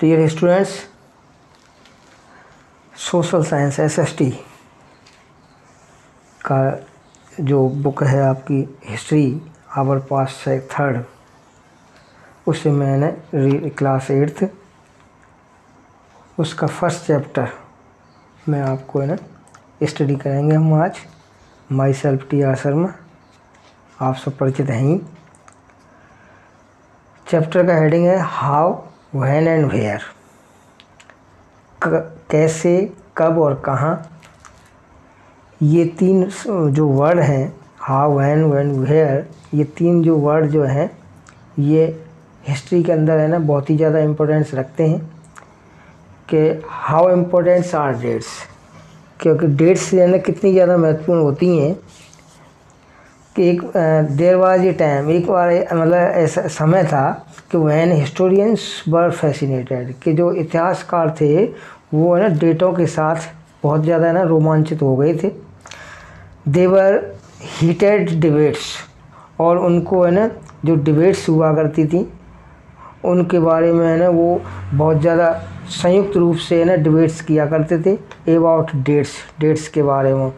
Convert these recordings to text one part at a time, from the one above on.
Dear students, social science SST का जो book है आपकी हिस्ट्री आवर पास्ट से थर्ड, उसे मैंने क्लास 8th उसका फर्स्ट चैप्टर में आपको है ना स्टडी करेंगे हम आज। माई सेल्फ TR शर्मा, आप सब परिचित हैं ही। चैप्टर का हेडिंग है हाउ, व्हेन एंड वेयर। कैसे, कब और कहाँ, ये तीन जो वर्ड हैं, हाउ, व्हेन, वेयर, ये तीन जो वर्ड जो हैं ये हिस्ट्री के अंदर है ना बहुत ही ज़्यादा इम्पोर्टेंस रखते हैं। कि हाउ इम्पोर्टेंट्स आर डेट्स, क्योंकि डेट्स जो है ना कितनी ज़्यादा महत्वपूर्ण होती हैं कि एक देर वाज ये टाइम, एक बार मतलब ऐसा समय था कि व्हेन हिस्टोरियंस वर फैसिनेटेड, कि जो इतिहासकार थे वो है ना डेटों के साथ बहुत ज़्यादा है ना रोमांचित हो गए थे। देवर हीटेड डिबेट्स, और उनको है ना जो डिबेट्स हुआ करती थी उनके बारे में है ना वो बहुत ज़्यादा संयुक्त रूप से है ना डिबेट्स किया करते थे अबाउट डेट्स के बारे में।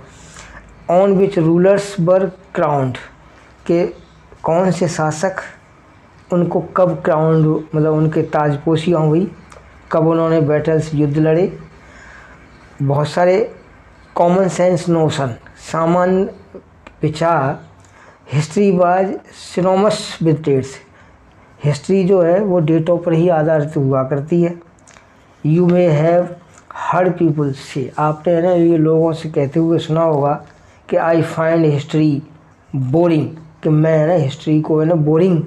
On which rulers were crowned, के कौन से शासक उनको कब क्राउंड, मतलब उनके ताजपोशियाँ हुई, कब उन्होंने बैटल्स युद्ध लड़े। बहुत सारे कॉमन सेंस नोशन, सामान्य विचार। History was synonymous with dates, history जो है वो डेटों पर ही आधारित हुआ करती है। You may have heard people से, आपने है ना ये लोगों से कहते हुए सुना होगा कि आई फाइंड हिस्ट्री बोरिंग, कि मैं है ना हिस्ट्री को है ना बोरिंग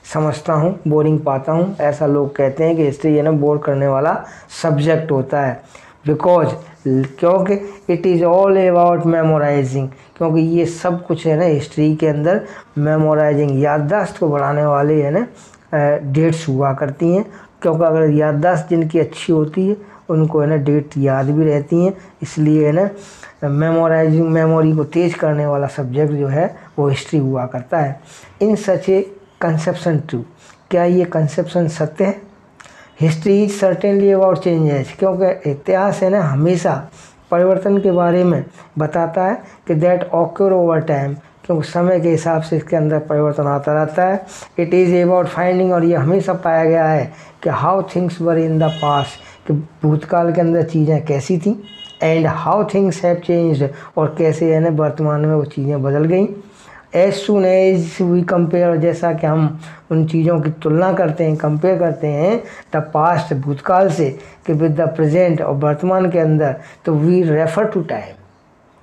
समझता हूँ, बोरिंग पाता हूँ। ऐसा लोग कहते हैं कि हिस्ट्री है ना बोर करने वाला सब्जेक्ट होता है। बिकॉज, क्योंकि it is all about memorising, क्योंकि ये सब कुछ है ना हिस्ट्री के अंदर मेमोराइजिंग, याददाश्त को बढ़ाने वाले है ना डेट्स हुआ करती हैं। क्योंकि अगर याददाश्त जिनकी अच्छी होती है उनको है ना डेट याद भी रहती हैं, इसलिए है ना मेमोराइजिंग, मेमोरी को तेज करने वाला सब्जेक्ट जो है वो हिस्ट्री हुआ करता है। इन सच ए कंसेप्शन ट्रू, क्या ये कंसेप्शन सत्य है? History is certainly about changes, क्योंकि इतिहास है ना हमेशा परिवर्तन के बारे में बताता है कि दैट ऑक्योर ओवर टाइम, क्योंकि समय के हिसाब से इसके अंदर परिवर्तन आता रहता है। इट इज़ अबाउट फाइंडिंग, और ये हमेशा पाया गया है कि how things were in the past, कि भूतकाल के अंदर चीज़ें कैसी थी, and how things have changed, और कैसे है ना वर्तमान में वो चीज़ें बदल गई। As soon as we compare, जैसा कि हम उन चीज़ों की तुलना करते हैं, कंपेयर करते हैं द पास्ट, भूतकाल से, कि विद द प्रेजेंट, और वर्तमान के अंदर, तो वी रेफर टू टाइम,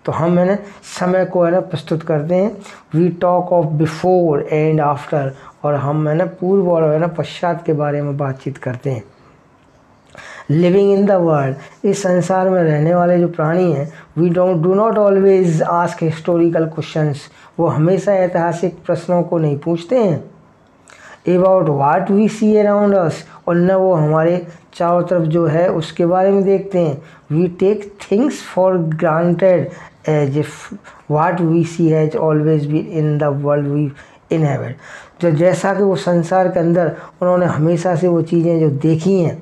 तो हम है ना समय को है ना प्रस्तुत करते हैं। We talk of before and after, और हम है ना पूर्व और है ना पश्चात के बारे में बातचीत करते हैं। लिविंग इन द वर्ल्ड, इस संसार में रहने वाले जो प्राणी हैं, we do not always ask historical questions, वो हमेशा ऐतिहासिक प्रश्नों को नहीं पूछते हैं। About what we see around us, और न वो हमारे चारों तरफ जो है उसके बारे में देखते हैं। We take things for granted as if what we see has always been in the world we inhabit, जो जैसा कि वो संसार के अंदर उन्होंने हमेशा से वो चीज़ें जो देखी हैं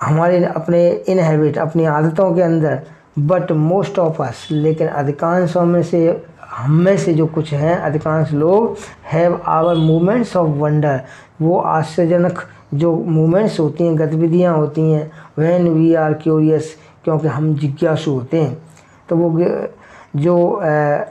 हमारे अपने इनहेबिट, अपनी आदतों के अंदर। बट मोस्ट ऑफ अस, लेकिन अधिकांशों में से, हम में से जो कुछ हैं, अधिकांश लोग have our movements of wonder, वो आश्चर्यजनक जो मूवमेंट्स होती हैं, गतिविधियाँ होती हैं। व्हेन वी आर क्यूरियस, क्योंकि हम जिज्ञासु होते हैं, तो वो जो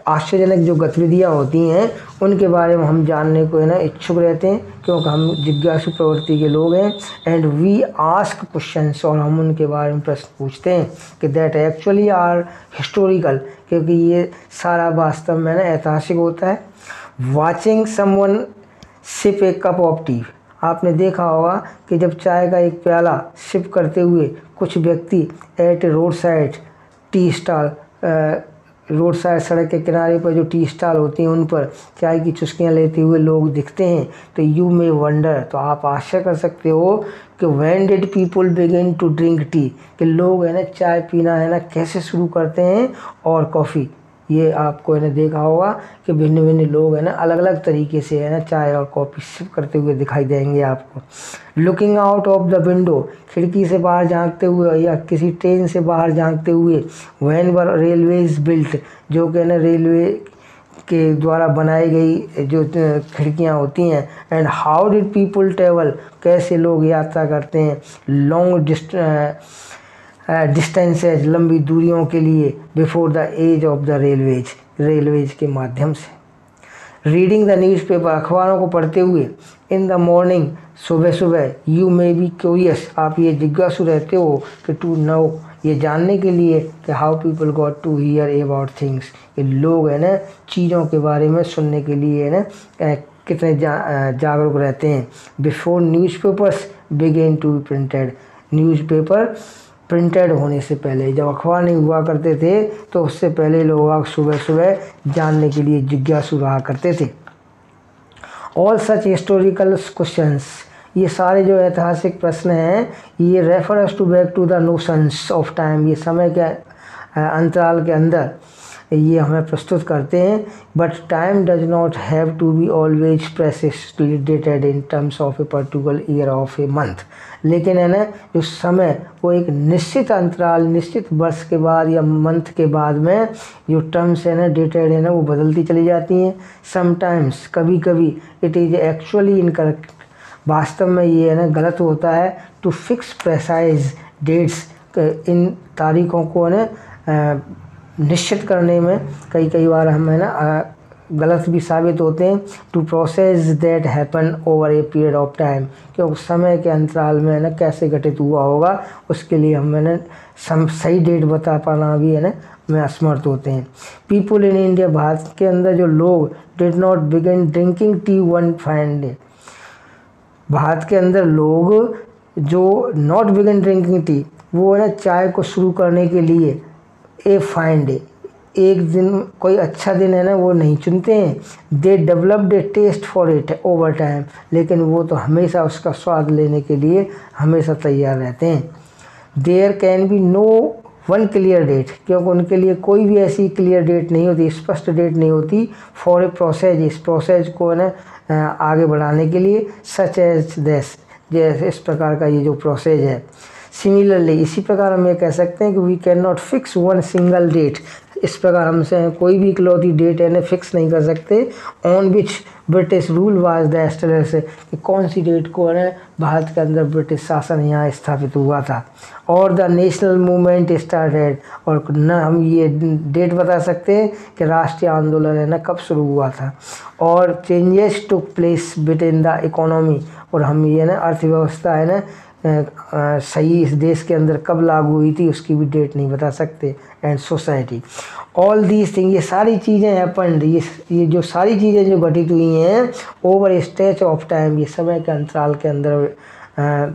आश्चर्यजनक जो गतिविधियाँ होती हैं उनके बारे में हम जानने को है ना इच्छुक रहते हैं, क्योंकि हम जिज्ञासु प्रवृत्ति के लोग हैं। एंड वी आस्क क्वेश्चंस, और हम उनके बारे में प्रश्न पूछते हैं कि दैट एक्चुअली आर हिस्टोरिकल, क्योंकि ये सारा वास्तव में ना ऐतिहासिक होता है। Watching someone sip a cup of tea, आपने देखा होगा कि जब चाय का एक प्याला सिप करते हुए कुछ व्यक्ति at road side tea stall, road side सड़क के किनारे पर जो टी स्टॉल होती हैं उन पर चाय की चुस्कियाँ लेते हुए लोग दिखते हैं, तो यू मे वंडर, तो आप आश्चर्य कर सकते हो कि when did people begin to drink tea, कि लोग है ना चाय पीना है ना कैसे शुरू करते हैं, और कॉफ़ी ये आपको है ना देखा होगा कि भिन्न भिन्न लोग है ना अलग अलग तरीके से है ना चाय और कॉफ़ी सिप करते हुए दिखाई देंगे आपको। Looking out of the window, खिड़की से बाहर झांकते हुए या किसी ट्रेन से बाहर झांकते हुए। व्हेन वर रेलवेज बिल्ट, जो कि ना रेलवे के द्वारा बनाई गई जो खिड़कियाँ होती हैं। And how did people travel, कैसे लोग यात्रा करते हैं। लॉन्ग डिस्टेंसेज, लंबी दूरियों के लिए। Before the age of the railways के माध्यम से। रीडिंग द न्यूज़पेपर, अखबारों को पढ़ते हुए। इन द मॉर्निंग, सुबह सुबह। यू मे बी क्यूरियस, आप ये जिज्ञासु रहते हो कि टू नो, ये जानने के लिए कि how people got to hear about things, ये लोग है ना चीज़ों के बारे में सुनने के लिए है ना कितने जागरूक रहते हैं। Before newspapers began to be printed, newspaper printed होने से पहले, जब अखबार नहीं हुआ करते थे तो उससे पहले लोग सुबह सुबह जानने के लिए जिज्ञासु रहा करते थे। ऑल सच हिस्टोरिकल क्वेश्चंस, ये सारे जो ऐतिहासिक प्रश्न हैं ये refers to back to the notions of time, ये समय के अंतराल के अंदर ये हमें प्रस्तुत करते हैं। But time does not have to be always precisely dated in terms of a particular year of a month, लेकिन है ना जो समय वो एक निश्चित अंतराल, निश्चित वर्ष के बाद या मंथ के बाद में जो टर्म्स है ना डेटेड है ना वो बदलती चली जाती हैं। समटाइम्स, कभी कभी इट इज़ एक्चुअली इनकरेक्ट, वास्तव में ये है ना गलत होता है। टू फिक्स प्रेसाइज डेट्स, इन तारीखों को है ना निश्चित करने में कई बार हम है ना गलत भी साबित होते हैं। To process that happen over a period of time, क्योंकि समय के अंतराल में है ना कैसे घटित हुआ होगा उसके लिए हम है ना सही डेट बता पाना भी है ना में असमर्थ होते हैं। पीपुल इन इंडिया, भारत के अंदर जो लोग did not begin drinking tea one fine day, Bharat के अंदर लोग जो नॉट बिगिन ड्रिंकिंग टी, वो है ना चाय को शुरू करने के लिए ए फाइन डे, एक दिन कोई अच्छा दिन है ना वो नहीं चुनते हैं। They developed a taste for it over time, लेकिन वो तो हमेशा उसका स्वाद लेने के लिए हमेशा तैयार रहते हैं। There can be no one clear date, क्योंकि उनके लिए कोई भी ऐसी क्लियर डेट नहीं होती, स्पष्ट डेट नहीं होती। फॉर ए प्रोसेस, इस प्रोसेस को ना आगे बढ़ाने के लिए। सच एज दिस, जैसे इस प्रकार का ये जो प्रोसेस है। सिमिलरली, इसी प्रकार हम ये कह सकते हैं कि we can not fix one single date, इस प्रकार हमसे कोई भी इकलौती डेट है ना फिक्स नहीं कर सकते। On which British rule was the establish, कि कौन सी डेट को है भारत के अंदर ब्रिटिश शासन यहाँ स्थापित हुआ था। और द नेशनल मूवमेंट स्टार्टेड, और न हम ये डेट बता सकते हैं कि राष्ट्रीय आंदोलन है ना कब शुरू हुआ था। और changes took place between the economy, और हम ये ना अर्थव्यवस्था है ना सही इस देश के अंदर कब लागू हुई थी उसकी भी डेट नहीं बता सकते। And society, all these thing, ये सारी चीज़ें हैपेंड, ये जो सारी चीज़ें जो घटित हुई हैं over a stretch of time, ये समय के अंतराल के अंदर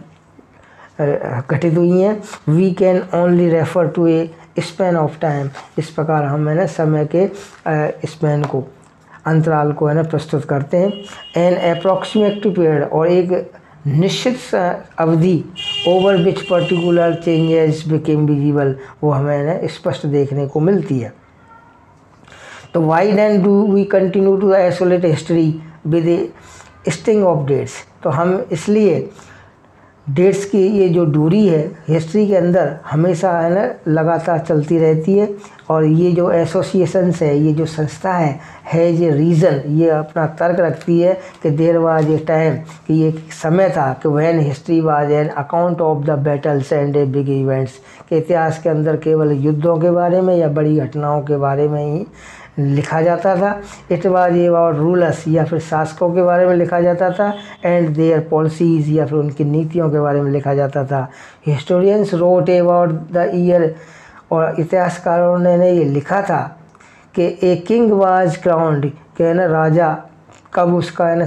घटित हुई हैं। We can only refer to a span of time, इस प्रकार हम है ना समय के स्पैन को, अंतराल को है ना प्रस्तुत करते हैं। एन अप्रॉक्सीमेट पीरियड, और एक निश्चित अवधि। Over which particular changes became visible, वो हमें ना स्पष्ट देखने को मिलती है। तो why then do we continue to isolate history with a string of dates, तो हम इसलिए डेट्स की ये जो दूरी है हिस्ट्री के अंदर हमेशा है ना लगातार चलती रहती है। और ये जो एसोसिएशंस है, ये जो संस्था है ये रीज़न, ये अपना तर्क रखती है कि देयर वाज ए टाइम, कि ये समय था कि when history was an account of the battles and a big events, कि इतिहास के अंदर केवल युद्धों के बारे में या बड़ी घटनाओं के बारे में ही लिखा जाता था। इट वाज अबाउट रूलर्स, या फिर शासकों के बारे में लिखा जाता था। एंड देयर पॉलिसीज़, या फिर उनकी नीतियों के बारे में लिखा जाता था। Historians wrote about the year, और इतिहासकारों ने ये लिखा था कि ए किंग वाज क्राउंड, कि ना राजा कब उसका है ना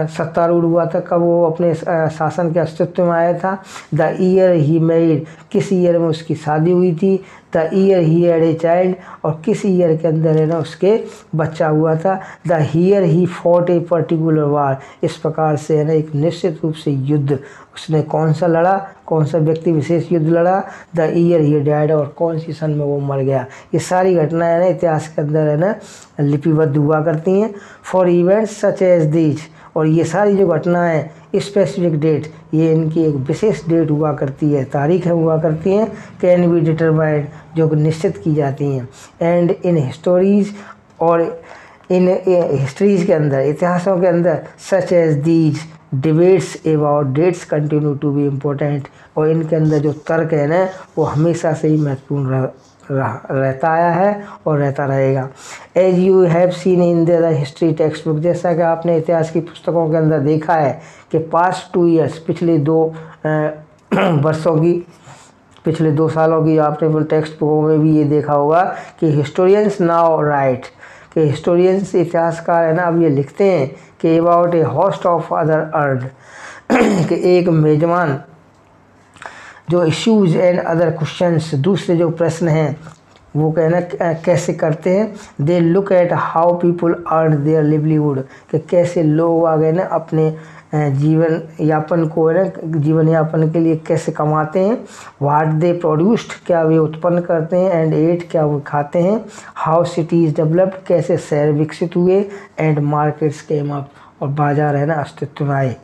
सत्तारूढ़ हुआ था, कब वो अपने शासन के अस्तित्व में आया था। द ईयर ही मैरिड, किस ईयर में उसकी शादी हुई थी। The year he had a child, और किस ईयर के अंदर है ना उसके बच्चा हुआ था। The year he fought a particular war, इस प्रकार से है ना एक निश्चित रूप से युद्ध उसने कौन सा लड़ा, कौन सा व्यक्ति विशेष युद्ध लड़ा। द ईयर ही डाइड, और कौन सी सन में वो मर गया। ये सारी घटनाएं ना इतिहास के अंदर है ना लिपिबद्ध हुआ करती हैं। For events such as these, और ये सारी जो घटनाएं स्पेसिफिक डेट, ये इनकी एक विशेष डेट हुआ करती है, तारीखें हुआ करती हैं, कैन बी डिटरमाइंड, जो निश्चित की जाती हैं। एंड इन हिस्टोरीज, और इन हिस्ट्रीज के अंदर, इतिहासों के अंदर, such as these debates about dates continue to be important, और इनके अंदर जो तर्क है ना वो हमेशा से ही महत्वपूर्ण रहता आया है और रहता रहेगा। As you have seen in the history text book, जैसा कि आपने इतिहास की पुस्तकों के अंदर देखा है कि पास्ट 2 ईयर्स, पिछले 2 वर्षों की, पिछले 2 सालों की आपने टेक्स्ट बुकों में भी ये देखा होगा कि हिस्टोरियंस नाउ राइट, कि हिस्टोरियंस इतिहासकार है ना अब ये लिखते हैं कि about A host of other earned, कि एक मेजबान जो इश्यूज एंड अदर क्वेश्चंस, दूसरे जो प्रश्न हैं वो कहना कैसे करते हैं। They look at how people earn there livelihood, कि कैसे लोग आ गए ना अपने जीवन यापन को है ना जीवन यापन के लिए कैसे कमाते हैं। व्हाट दे प्रोड्यूस्ड, क्या वे उत्पन्न करते हैं। एंड एट, क्या वो खाते हैं। हाउ सिटीज़ डेवलप्ड, कैसे शहर विकसित हुए। एंड मार्केट्स केम अप, और बाजार है ना अस्तित्व में आए।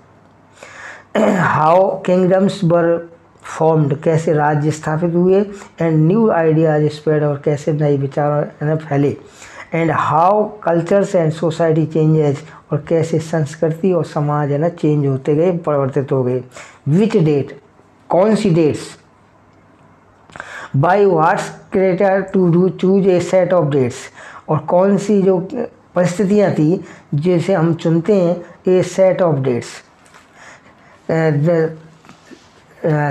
हाउ किंगडम्स वर फॉर्म्ड, कैसे राज्य स्थापित हुए। एंड न्यू आइडियाज स्प्रेड, और कैसे नए विचार है ना फैले। And how cultures and society changes, और कैसे संस्कृति और समाज है ना चेंज होते गए, परिवर्तित हो गए। विच डेट, कौन सी dates. By what's criteria to do choose a set of dates, और कौन सी जो परिस्थितियाँ थी जिसे हम चुनते हैं ए सेट ऑफ डेट्स,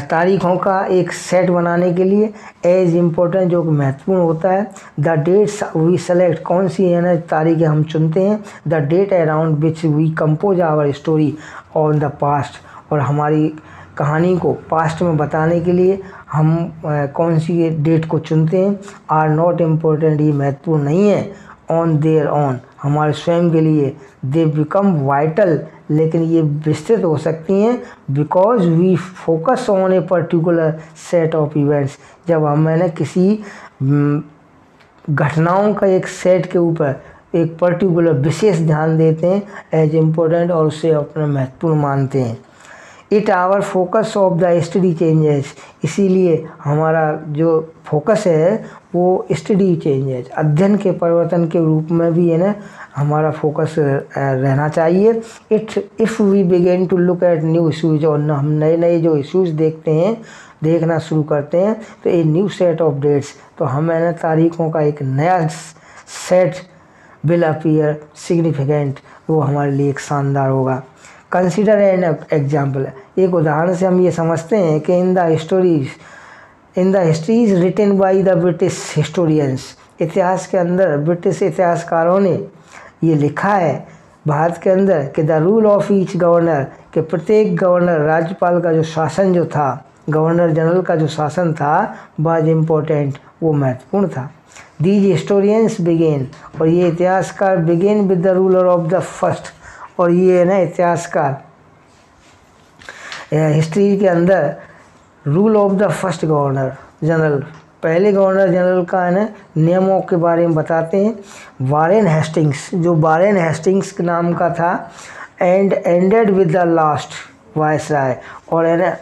तारीखों का एक सेट बनाने के लिए। एज इम्पोर्टेंट, जो महत्वपूर्ण होता है। द डेट्स वी सेलेक्ट, कौन सी है ना तारीखें हम चुनते हैं। The date around which we compose our story on the past, और हमारी कहानी को पास्ट में बताने के लिए हम कौन सी डेट को चुनते हैं। आर नॉट इम्पोर्टेंट, ये महत्वपूर्ण नहीं है। ऑन देयर ऑन, हमारे स्वयं के लिए। दे बिकम वाइटल, लेकिन ये विस्तृत हो सकती हैं। Because we focus on a particular set of events, जब हम है ना किसी घटनाओं का एक सेट के ऊपर एक पर्टिकुलर विशेष ध्यान देते हैं एज इम्पोर्टेंट, और उसे अपना महत्वपूर्ण मानते हैं। It our focus of the study changes, इसीलिए हमारा जो फोकस है वो स्टडी चेंजेस, अध्ययन के परिवर्तन के रूप में भी है ना हमारा फोकस रहना चाहिए। If we begin to look at new issues, और हम नए नए जो इश्यूज देखना शुरू करते हैं, तो a new set of dates, तो हम है ना तारीखों का एक नया सेट विल अपीयर सिग्निफिकेंट, वो हमारे लिए एक शानदार होगा। कंसिडर एन एग्जाम्पल, एक उदाहरण से हम ये समझते हैं कि in the histories written by the British historians, इतिहास के अंदर ब्रिटिश इतिहासकारों ने ये लिखा है भारत के अंदर कि the rule of each governor, कि प्रत्येक गवर्नर, राज्यपाल का जो शासन जो था, गवर्नर जनरल का जो शासन था, वाज इम्पोर्टेंट, वो महत्वपूर्ण था। दीज हिस्टोरियंस बिगेन, और ये इतिहासकार began with the ruler of the first, और ये है ना इतिहासकार हिस्ट्री के अंदर rule of the first governor general, पहले गवर्नर जनरल का है ना नियमों के बारे में बताते हैं। वारेन हेस्टिंग्स, जो वारेन हेस्टिंग्स के नाम का था। And ended with the last viceroy, और है ना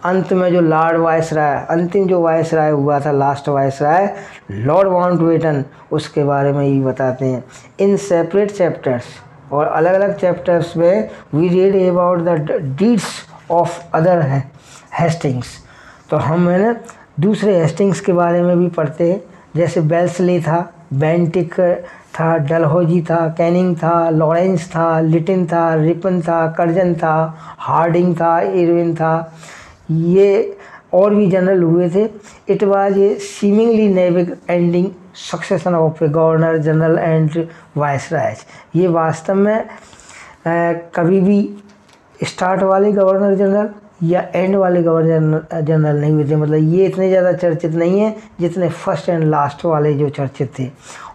अंत में जो लॉर्ड वायसराय, अंतिम जो वायसराय हुआ था, लास्ट वायसराय लॉर्ड माउंटबेटन, उसके बारे में ही बताते हैं। इन सेपरेट चैप्टर्स, और अलग अलग चैप्टर्स में we read about the deeds of other Hastings, तो हम है ना दूसरे हेस्टिंग्स के बारे में भी पढ़ते हैं, जैसे बेल्सली था, बेंटिक था, डलहौजी था, कैनिंग था, लॉरेंस था, लिटिन था, रिपन था, कर्जन था, हार्डिंग था, इरविन था, ये और भी जनरल हुए थे। It was a seemingly never ending succession of a governor general and viceroys, ये वास्तव में कभी भी स्टार्ट वाले गवर्नर जनरल या एंड वाले गवर्नर जनरल नहीं हुए थे, मतलब ये इतने ज़्यादा चर्चित नहीं है जितने फर्स्ट एंड लास्ट वाले जो चर्चित थे।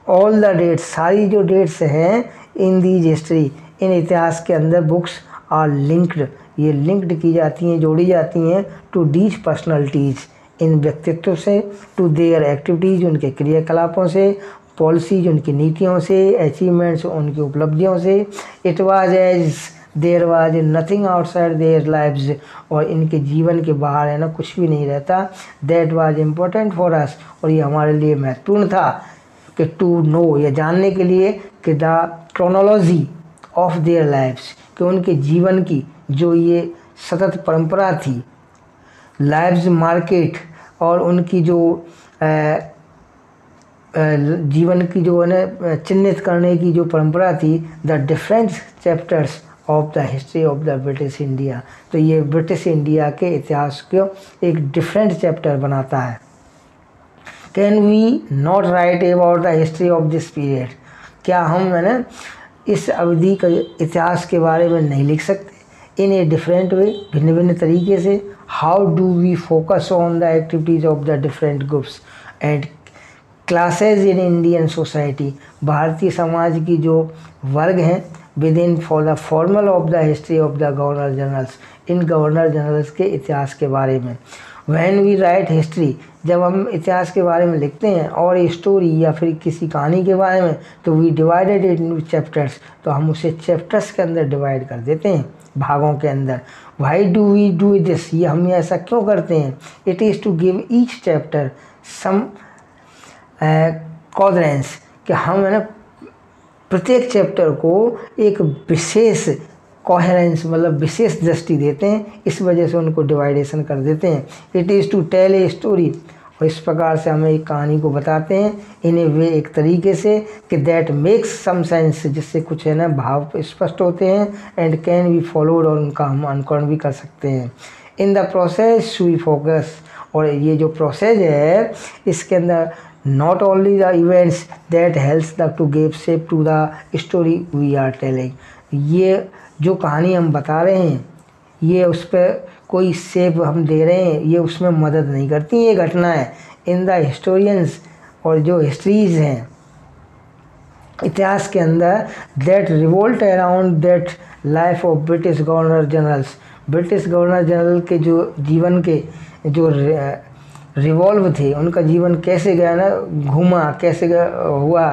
ऑल द डेट्स, सारी जो डेट्स हैं इन दीज हिस्ट्री, इन इतिहास के अंदर बुक्स आर लिंक्ड, ये लिंक्ड की जाती हैं, जोड़ी जाती हैं टू दीज पर्सनैलिटीज़, इन व्यक्तित्व से, टू देयर एक्टिविटीज़, उनके क्रियाकलापों से, पॉलिसीज, उनकी नीतियों से, अचीवमेंट्स, उनकी उपलब्धियों से। It was as there was nothing outside their lives, और इनके जीवन के बाहर है ना कुछ भी नहीं रहता। That was important for us, और ये हमारे लिए महत्वपूर्ण था कि टू नो, या जानने के लिए कि the chronology of their lives, कि उनके जीवन की जो ये सतत परंपरा थी, लाइव्स मार्केट, और उनकी जो जीवन की जो है ना चिन्हित करने की जो परंपरा थी, the different chapters of the history of the British India. तो ये ब्रिटिश इंडिया के इतिहास को एक डिफरेंट चैप्टर बनाता है। Can we not write about the history of this period, क्या हम है ना इस अवधि का इतिहास के बारे में नहीं लिख सकते इन ए डिफरेंट वे, भिन्न भिन्न तरीके से। How do we focus on the activities of the different groups and classes in Indian society, भारतीय समाज की जो वर्ग हैं within for the formal of the history of the governor generals, इन गवर्नर जनरल्स के इतिहास के बारे में। व्हेन वी राइट हिस्ट्री, जब हम इतिहास के बारे में लिखते हैं और स्टोरी या फिर किसी कहानी के बारे में, तो we divided it in chapters, तो हम उसे चैप्टर्स के अंदर डिवाइड कर देते हैं, भागों के अंदर। Why do we do this, ये हम ऐसा क्यों करते हैं? It is to give each chapter some coherence, कि हम है ना प्रत्येक चैप्टर को एक विशेष कोहेरेंस, मतलब विशेष दृष्टि देते हैं, इस वजह से उनको डिवाइडेशन कर देते हैं। It is to tell a story, और इस प्रकार से हमें एक कहानी को बताते हैं इन ए वे, एक तरीके से कि दैट मेक्स सम सेंस, जिससे कुछ है ना भाव स्पष्ट होते हैं, एंड कैन बी फॉलोड, और उनका हम अनुकरण भी कर सकते हैं। In the process we focus, और ये जो प्रोसेस है इसके अंदर not only the events that helps the to give shape to the story we are telling, ये जो कहानी हम बता रहे हैं ये उस पर कोई शेप हम दे रहे हैं, ये उसमें मदद नहीं करती, ये घटना है। इन द हिस्टोरियंस, और जो हिस्ट्रीज हैं इतिहास के अंदर, that revolt around that life of British governor generals, British governor general के जो जीवन के जो रिवॉल्व थे, उनका जीवन कैसे गया ना, घूमा कैसे हुआ।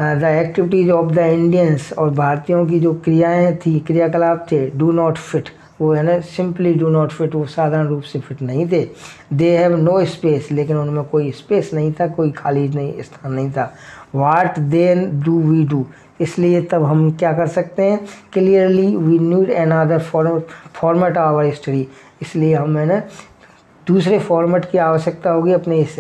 The activities of the Indians, और भारतीयों की जो क्रियाएं थी, क्रियाकलाप थे, डू नॉट फिट, वो है ना सिंपली डू नॉट फिट, वो साधारण रूप से फिट नहीं थे। दे हैव नो स्पेस, लेकिन उनमें कोई स्पेस नहीं था, कोई खाली नहीं स्थान नहीं था। What then do we do, इसलिए तब हम क्या कर सकते हैं? Clearly we need another format our history, इसलिए हम है ना दूसरे फॉर्मेट की आवश्यकता होगी अपने इस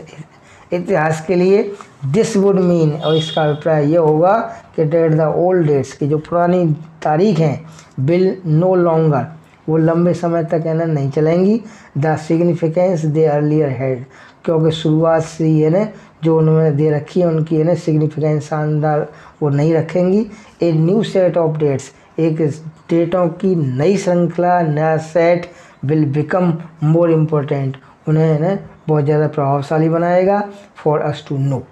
इतिहास के लिए। दिस वुड मीन, और इसका अभिप्राय ये होगा कि डेट द ओल्ड डेट्स, की जो पुरानी तारीख हैं, विल नो लॉन्गर, वो लंबे समय तक है ना नहीं चलेंगी। The significance they earlier had, क्योंकि शुरुआत से ही है ना जो उन्होंने दे रखी है उनकी है ना सिग्निफिकेंस शानदार वो नहीं रखेंगी। A new set of dates, एक डेटों की नई श्रृंखला, नया set, will become more important, उन्हें है ना बहुत ज़्यादा प्रभावशाली बनाएगा फॉर अस टू नो।